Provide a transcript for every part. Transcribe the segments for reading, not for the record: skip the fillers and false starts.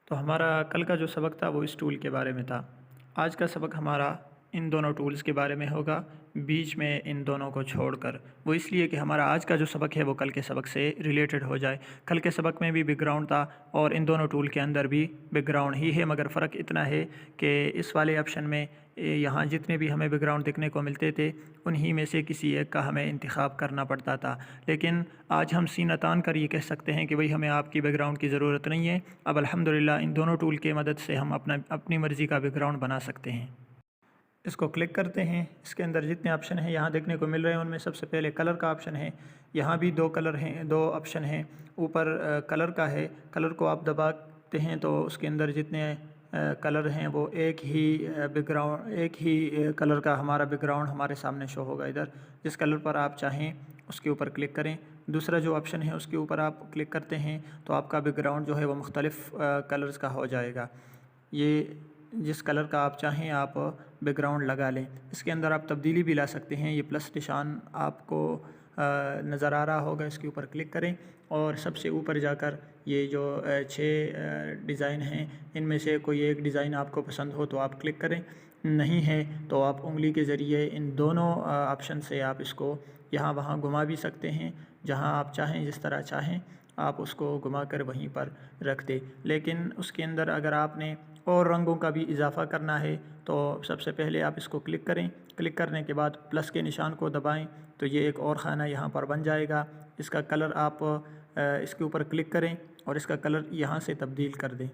तो हमारा कल का जो सबक था वो इस टूल के बारे में था। आज का सबक हमारा इन दोनों टूल्स के बारे में होगा, बीच में इन दोनों को छोड़कर। वो इसलिए कि हमारा आज का जो सबक है वो कल के सबक से रिलेटेड हो जाए। कल के सबक में भी बैकग्राउंड था और इन दोनों टूल के अंदर भी बैकग्राउंड ही है, मगर फ़र्क इतना है कि इस वाले ऑप्शन में यहाँ जितने भी हमें बैकग्राउंड देखने को मिलते थे उन्हीं में से किसी एक का हमें इंतखाब करना पड़ता था। लेकिन आज हम सीना तान कर ये कह सकते हैं कि भाई हमें आपकी बैकग्राउंड की ज़रूरत नहीं है। अब अल्हम्दुलिल्लाह इन दोनों टूल की मदद से हम अपनी मर्ज़ी का बैकग्राउंड बना सकते हैं। इसको क्लिक करते हैं। इसके अंदर जितने ऑप्शन हैं यहाँ देखने को मिल रहे हैं उनमें सबसे पहले कलर का ऑप्शन है। यहाँ भी दो कलर हैं, दो ऑप्शन हैं। ऊपर कलर का है, कलर को आप दबाते हैं तो उसके अंदर जितने कलर हैं वो एक ही बैकग्राउंड, एक ही कलर का हमारा बैकग्राउंड हमारे सामने शो होगा। इधर जिस कलर पर आप चाहें उसके ऊपर क्लिक करें। दूसरा जो ऑप्शन है उसके ऊपर आप क्लिक करते हैं तो आपका बैकग्राउंड जो है वो मुख्तलिफ़ कलर्स का हो जाएगा। ये जिस कलर का आप चाहें आप बैकग्राउंड लगा लें। इसके अंदर आप तब्दीली भी ला सकते हैं। ये प्लस निशान आपको नज़र आ रहा होगा, इसके ऊपर क्लिक करें और सबसे ऊपर जाकर ये जो 6 डिज़ाइन हैं इनमें से कोई एक डिज़ाइन आपको पसंद हो तो आप क्लिक करें, नहीं है तो आप उंगली के ज़रिए इन दोनों ऑप्शन से आप इसको यहाँ वहाँ घुमा भी सकते हैं। जहाँ आप चाहें, जिस तरह चाहें आप उसको घुमा कर वहीं पर रख दें। लेकिन उसके अंदर अगर आपने और रंगों का भी इजाफ़ा करना है तो सबसे पहले आप इसको क्लिक करें। क्लिक करने के बाद प्लस के निशान को दबाएं तो ये एक और खाना यहाँ पर बन जाएगा। इसका कलर आप इसके ऊपर क्लिक करें और इसका कलर यहाँ से तब्दील कर दें।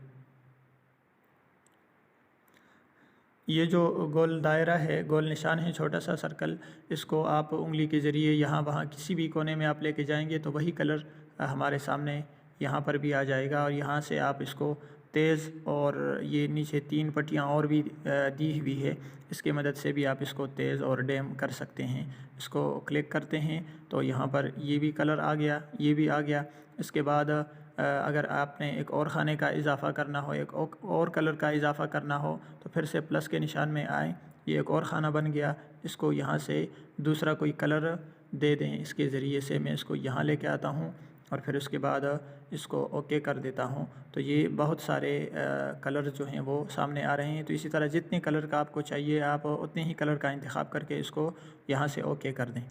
ये जो गोल दायरा है, गोल निशान है, छोटा सा सर्कल, इसको आप उंगली के ज़रिए यहाँ वहाँ किसी भी कोने में आप लेके जाएंगे तो वही कलर हमारे सामने यहाँ पर भी आ जाएगा। और यहाँ से आप इसको तेज़, और ये नीचे 3 पट्टियाँ और भी दी हुई है, इसकी मदद से भी आप इसको तेज़ और डैम कर सकते हैं। इसको क्लिक करते हैं तो यहाँ पर ये भी कलर आ गया, ये भी आ गया। इसके बाद अगर आपने एक और खाने का इजाफ़ा करना हो, एक और कलर का इजाफ़ा करना हो तो फिर से प्लस के निशान में आए, ये एक और खाना बन गया। इसको यहाँ से दूसरा कोई कलर दे दें, इसके ज़रिए से मैं इसको यहाँ लेके आता हूँ और फिर उसके बाद इसको ओके कर देता हूँ। तो ये बहुत सारे कलर जो हैं वो सामने आ रहे हैं। तो इसी तरह जितने कलर का आपको चाहिए आप उतने ही कलर का इंतखाब करके इसको यहाँ से ओके कर दें।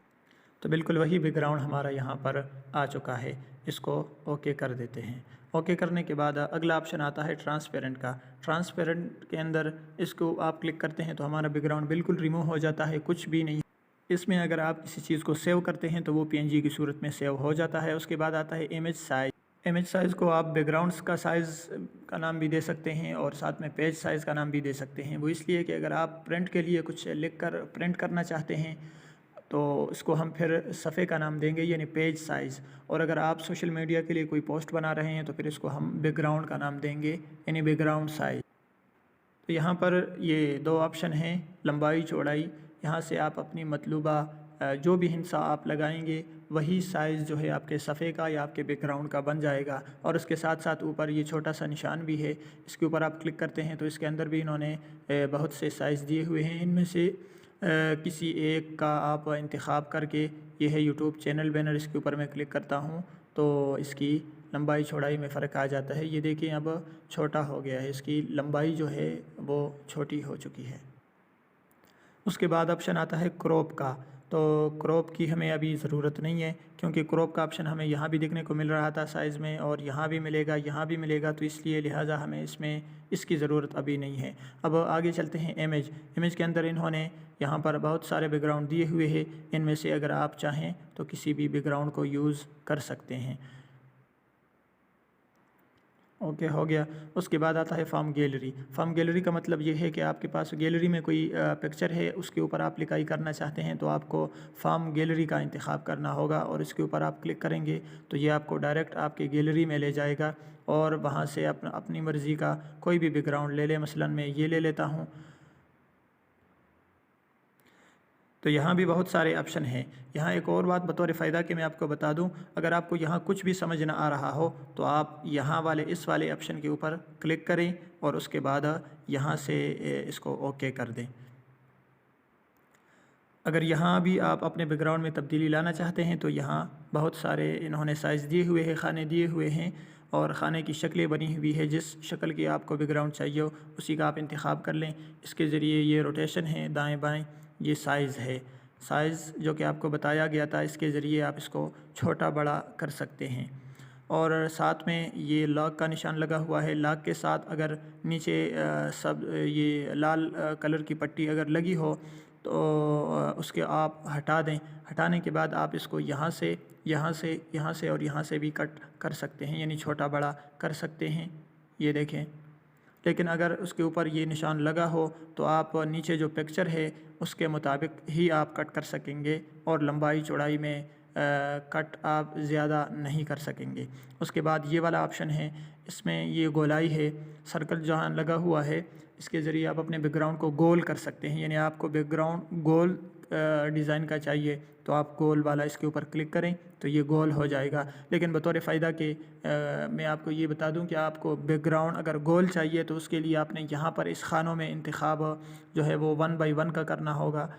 तो बिल्कुल वही बैकग्राउंड हमारा यहाँ पर आ चुका है। इसको ओके कर देते हैं। ओके करने के बाद अगला ऑप्शन आता है ट्रांसपेरेंट का। ट्रांसपेरेंट के अंदर इसको आप क्लिक करते हैं तो हमारा बैकग्राउंड बिल्कुल रिमूव हो जाता है, कुछ भी नहीं। इसमें अगर आप किसी चीज़ को सेव करते हैं तो वो पीएनजी की सूरत में सेव हो जाता है। उसके बाद आता है इमेज साइज़। इमेज साइज़ को आप बैकग्राउंड्स का साइज़ का नाम भी दे सकते हैं और साथ में पेज साइज़ का नाम भी दे सकते हैं। वो इसलिए कि अगर आप प्रिंट के लिए कुछ लिख कर प्रिंट करना चाहते हैं तो इसको हम फिर सफ़े का नाम देंगे, यानी पेज साइज़। और अगर आप सोशल मीडिया के लिए कोई पोस्ट बना रहे हैं तो फिर इसको हम बैकग्राउंड का नाम देंगे, यानी बैकग्राउंड साइज़। तो यहाँ पर ये दो ऑप्शन हैं, लंबाई चौड़ाई। यहाँ से आप अपनी मतलूबा जो भी हिस्सा आप लगाएंगे वही साइज़ जो है आपके सफ़े का या आपके बैकग्राउंड का बन जाएगा। और उसके साथ साथ ऊपर ये छोटा सा निशान भी है, इसके ऊपर आप क्लिक करते हैं तो इसके अंदर भी इन्होंने बहुत से साइज़ दिए हुए हैं। इनमें से किसी एक का आप इंतखाब करके, ये है यूट्यूब चैनल बैनर, इसके ऊपर मैं क्लिक करता हूँ तो इसकी लंबाई चौड़ाई में फ़र्क आ जाता है। ये देखिए अब छोटा हो गया है, इसकी लंबाई जो है वो छोटी हो चुकी है। उसके बाद ऑप्शन आता है क्रॉप का। तो क्रॉप की हमें अभी ज़रूरत नहीं है क्योंकि क्रॉप का ऑप्शन हमें यहाँ भी देखने को मिल रहा था साइज़ में, और यहाँ भी मिलेगा, यहाँ भी मिलेगा, तो इसलिए लिहाजा हमें इसमें इसकी ज़रूरत अभी नहीं है। अब आगे चलते हैं इमेज। इमेज के अंदर इन्होंने यहाँ पर बहुत सारे बैकग्राउंड दिए हुए हैं। इनमें से अगर आप चाहें तो किसी भी बैकग्राउंड को यूज़ कर सकते हैं। ओके हो गया। उसके बाद आता है फॉर्म गैलरी। फॉर्म गैलरी का मतलब ये है कि आपके पास गैलरी में कोई पिक्चर है, उसके ऊपर आप लिखाई करना चाहते हैं तो आपको फॉर्म गैलरी का इंतखाब करना होगा और इसके ऊपर आप क्लिक करेंगे तो ये आपको डायरेक्ट आपके गैलरी में ले जाएगा और वहाँ से अपनी मर्ज़ी का कोई भी बैकग्राउंड ले लें। मसलन मैं ये ले लेता हूँ। तो यहाँ भी बहुत सारे ऑप्शन हैं। यहाँ एक और बात बतौर फ़ायदा कि मैं आपको बता दूँ, अगर आपको यहाँ कुछ भी समझ ना आ रहा हो तो आप यहाँ वाले इस वाले ऑप्शन के ऊपर क्लिक करें और उसके बाद यहाँ से इसको ओके कर दें। अगर यहाँ भी आप अपने बैकग्राउंड में तब्दीली लाना चाहते हैं तो यहाँ बहुत सारे इन्होंने साइज़ दिए हुए हैं, खाने दिए हुए हैं और ख़ाने की शक्लें बनी हुई है। जिस शक्ल की आपको बैकग्राउंड चाहिए हो उसी का आप इंतखाब कर लें। इसके ज़रिए ये रोटेशन है दाएँ बाएँ, ये साइज़ है, साइज़ जो कि आपको बताया गया था, इसके ज़रिए आप इसको छोटा बड़ा कर सकते हैं। और साथ में ये लॉक का निशान लगा हुआ है। लॉक के साथ अगर नीचे सब ये लाल कलर की पट्टी अगर लगी हो तो उसके आप हटा दें। हटाने के बाद आप इसको यहाँ से, यहाँ से, यहाँ से और यहाँ से भी कट कर सकते हैं, यानी छोटा बड़ा कर सकते हैं। ये देखें। लेकिन अगर उसके ऊपर ये निशान लगा हो तो आप नीचे जो पिक्चर है उसके मुताबिक ही आप कट कर सकेंगे और लंबाई चौड़ाई में कट आप ज़्यादा नहीं कर सकेंगे। उसके बाद ये वाला ऑप्शन है, इसमें ये गोलाई है, सर्कल जहाँ लगा हुआ है इसके ज़रिए आप अपने बैकग्राउंड को गोल कर सकते हैं। यानी आपको बैकग्राउंड गोल डिज़ाइन का चाहिए तो आप गोल वाला इसके ऊपर क्लिक करें तो ये गोल हो जाएगा। लेकिन बतौर फ़ायदा के मैं आपको ये बता दूं कि आपको बैकग्राउंड अगर गोल चाहिए तो उसके लिए आपने यहाँ पर इस खानों में इंतखाब जो है वो 1 बाई 1 का करना होगा,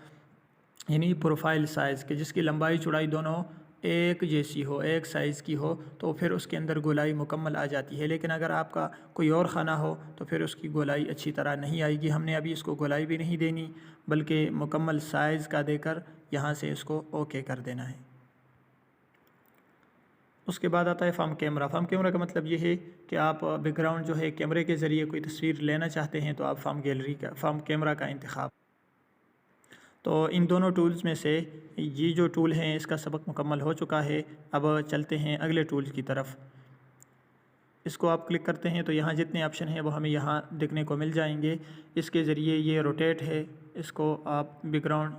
यानी प्रोफाइल साइज़ के जिसकी लंबाई चौड़ाई दोनों एक जैसी हो, एक साइज़ की हो, तो फिर उसके अंदर गोलाई मुकम्मल आ जाती है। लेकिन अगर आपका कोई और खाना हो तो फिर उसकी गोलाई अच्छी तरह नहीं आएगी। हमने अभी इसको गोलाई भी नहीं देनी बल्कि मुकम्मल साइज़ का देकर यहाँ से इसको ओके कर देना है। उसके बाद आता है फ़ॉर्म कैमरा। फ़ॉर्म कैमरा का मतलब ये है कि आप बैकग्राउंड जो है कैमरे के ज़रिए कोई तस्वीर लेना चाहते हैं तो आप फ़ॉर्म कैमरा का इंतखाब। तो इन दोनों टूल्स में से ये जो टूल हैं इसका सबक मुकम्मल हो चुका है। अब चलते हैं अगले टूल्स की तरफ। इसको आप क्लिक करते हैं तो यहाँ जितने ऑप्शन हैं वो हमें यहाँ देखने को मिल जाएंगे। इसके ज़रिए ये रोटेट है, इसको आप बैकग्राउंड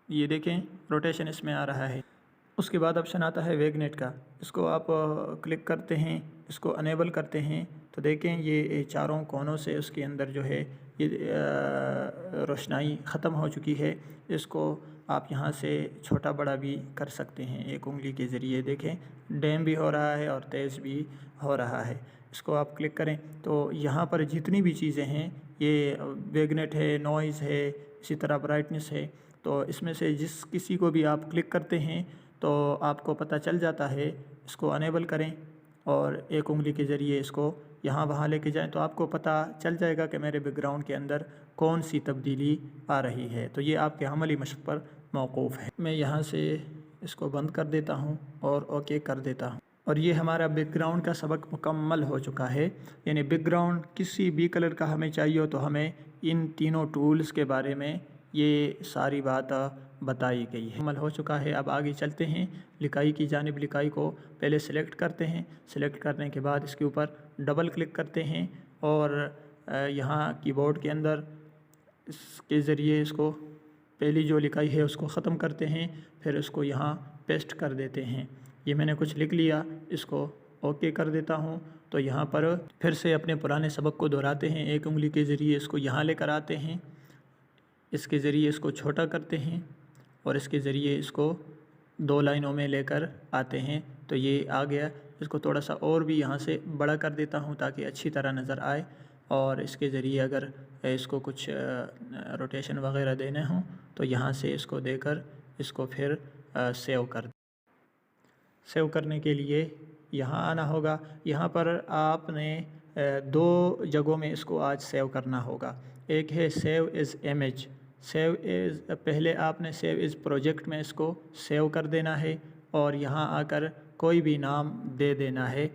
ये देखें रोटेशन इसमें आ रहा है। उसके बाद ऑप्शन आता है वेगनेट का, इसको आप क्लिक करते हैं, इसको अनेबल करते हैं तो देखें ये चारों कोनों से उसके अंदर जो है ये रोशनाई ख़त्म हो चुकी है। इसको आप यहाँ से छोटा बड़ा भी कर सकते हैं एक उंगली के ज़रिए। देखें डैम भी हो रहा है और तेज़ भी हो रहा है। इसको आप क्लिक करें तो यहाँ पर जितनी भी चीज़ें हैं ये वेगनेट है, नॉइज़ है, इसी तरह ब्राइटनेस है, तो इसमें से जिस किसी को भी आप क्लिक करते हैं तो आपको पता चल जाता है। इसको अनेबल करें और एक उंगली के ज़रिए इसको यहाँ वहाँ लेके जाएं तो आपको पता चल जाएगा कि मेरे बैकग्राउंड के अंदर कौन सी तब्दीली आ रही है। तो ये आपके अमली मशक़ पर मौक़ूफ़ है। मैं यहाँ से इसको बंद कर देता हूँ और ओके कर देता हूँ और ये हमारा बैकग्राउंड का सबक मुकम्मल हो चुका है। यानी बैकग्राउंड किसी भी कलर का हमें चाहिए हो तो हमें इन तीनों टूल्स के बारे में ये सारी बात बताई गई है। अमल हो चुका है। अब आगे चलते हैं लिकाई की जानिब। लिकाई को पहले सेलेक्ट करते हैं। सेलेक्ट करने के बाद इसके ऊपर डबल क्लिक करते हैं और यहाँ कीबोर्ड के अंदर इसके ज़रिए इसको पहली जो लिखाई है उसको ख़त्म करते हैं, फिर इसको यहाँ पेस्ट कर देते हैं। ये मैंने कुछ लिख लिया, इसको ओके कर देता हूँ। तो यहाँ पर फिर से अपने पुराने सबक को दोहराते हैं। एक उंगली के ज़रिए इसको यहाँ लेकर आते हैं, इसके ज़रिए इसको छोटा करते हैं और इसके ज़रिए इसको 2 लाइनों में लेकर आते हैं तो ये आ गया। इसको थोड़ा सा और भी यहाँ से बड़ा कर देता हूँ ताकि अच्छी तरह नज़र आए और इसके ज़रिए अगर इसको कुछ रोटेशन वग़ैरह देने हों तो यहाँ से इसको देकर इसको फिर सेव करने के लिए यहाँ आना होगा। यहाँ पर आपने 2 जगहों में इसको आज सेव करना होगा। एक है सेव एज़ इमेज। पहले आपने सेव एज़ प्रोजेक्ट में इसको सेव कर देना है और यहाँ आकर कोई भी नाम दे देना है।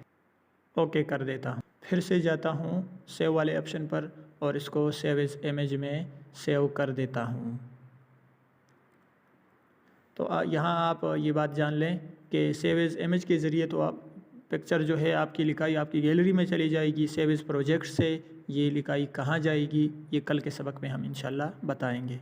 ओके कर देता हूँ। फिर से जाता हूँ सेव वाले ऑप्शन पर और इसको सेव एज़ इमेज में सेव कर देता हूँ। तो यहाँ आप ये बात जान लें कि सेव एज़ इमेज के ज़रिए तो आप पिक्चर जो है आपकी लिखाई आपकी गैलरी में चली जाएगी। सेव एज़ प्रोजेक्ट से ये लिखाई कहाँ जाएगी ये कल के सबक में हम इंशाल्लाह बताएंगे।